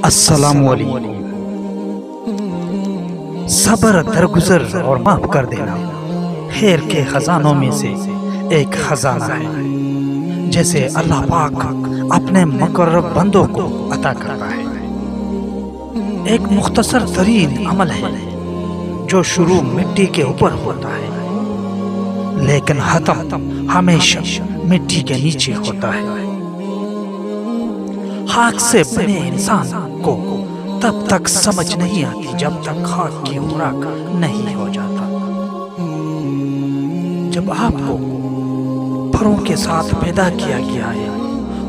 السلام علیکم۔ صبر، درگزر اور معاف کر دینا خیر کے خزانوں میں سے ایک خزانہ ہے، جیسے اللہ پاک اپنے مقرب بندوں کو عطا کرتا ہے۔ ایک مختصر ترین عمل ہے جو شروع مٹی کے اوپر ہوتا ہے لیکن ختم ہمیشہ مٹی کے نیچے ہوتا ہے۔ خاک سے بنے انسان کو تب تک سمجھ نہیں آتی جب تک خاک کی خوراک نہیں ہو جاتا۔ جب آپ کو پروں کے ساتھ پیدا کیا گیا ہے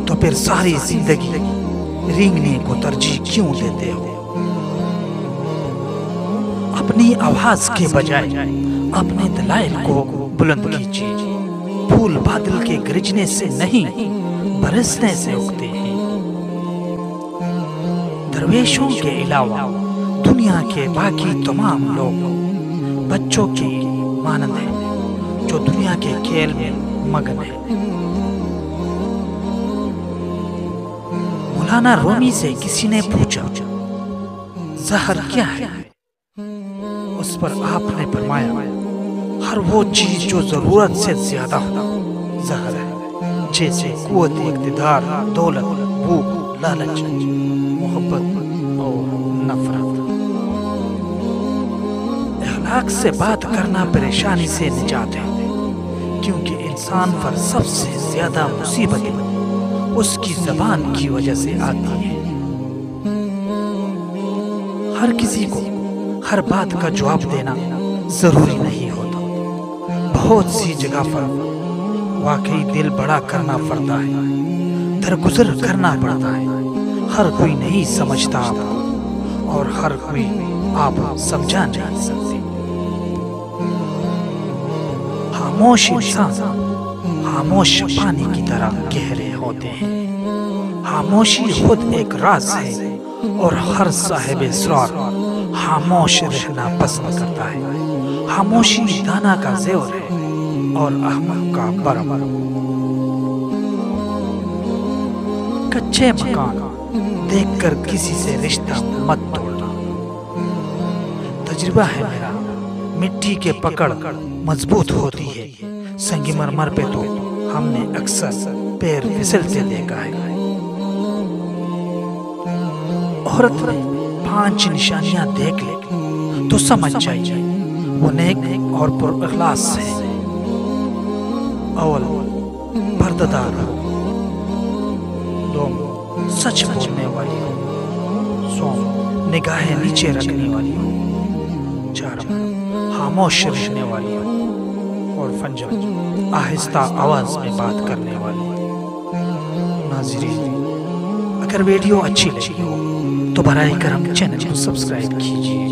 تو پھر ساری زندگی رینگنے کو ترجیح کیوں دیتے ہو؟ اپنی آواز کے بجائے اپنے دلائل کو بلند کیجیے۔ پھول بادل کے گرجنے سے نہیں برسنے سے اگتے ہیں۔ درویشوں کے علاوہ دنیا کے باقی تمام لوگ بچوں کی مانند ہیں جو دنیا کے کھیل میں مگن ہیں۔ مولانا رومی سے کسی نے پوچھا زہر کیا ہے؟ اس پر آپ نے فرمایا ہر وہ چیز جو ضرورت سے زیادہ ہو زہر ہے، جیسے قوت، اقتدار، دولت، بھوک، لالچ، محبت اور نفرت۔ اخلاق سے بات کرنا پریشانی سے نجات ہے، کیونکہ انسان پر سب سے زیادہ مصیبتیں اس کی زبان کی وجہ سے آتی ہیں۔ ہر کسی کو ہر بات کا جواب دینا ضروری نہیں ہوتا۔ بہت سی جگہ پر واقعی دل بڑا کرنا پڑتا ہے، درگزر کرنا پڑتا ہے۔ ہر کوئی نہیں سمجھتا آپ کو اور ہر کوئی آپ سمجھا نہیں سکتے۔ خاموش انسان خاموش پانی کی طرح گہرے ہوتے ہیں۔ خاموشی خود ایک راز ہے اور ہر صاحب اسرار خاموش رہنا پسند کرتا ہے۔ خاموشی دانا کا زیور ہے اور احمق کا برم۔ کچے مکان دیکھ کر کسی سے رشتہ مت توڑنا۔ تجربہ ہے میرا، مٹی کے پکڑ مضبوط ہوتی ہے، سنگ مرمر پہ تو ہم نے اکثر پیر پھسلتے دیکھا ہے۔ عورت میں 5 نشانیاں دیکھ لے تو سمجھ جائیے وہ نیک اور پر اخلاص ہے۔ اول، پردہ دار ہو۔ دوم، سچ بولنے والی ہو۔ سوم، نگاہیں نیچے رکھنے والی ہو۔ چارم، خاموش رہنے والی ہو۔ اور پنجم، آہستہ آواز میں بات کرنے والی ہو۔ ناظرین، اگر ویڈیو اچھی لگی ہو تو برائے کرم چینل کو سبسکرائب کیجیے۔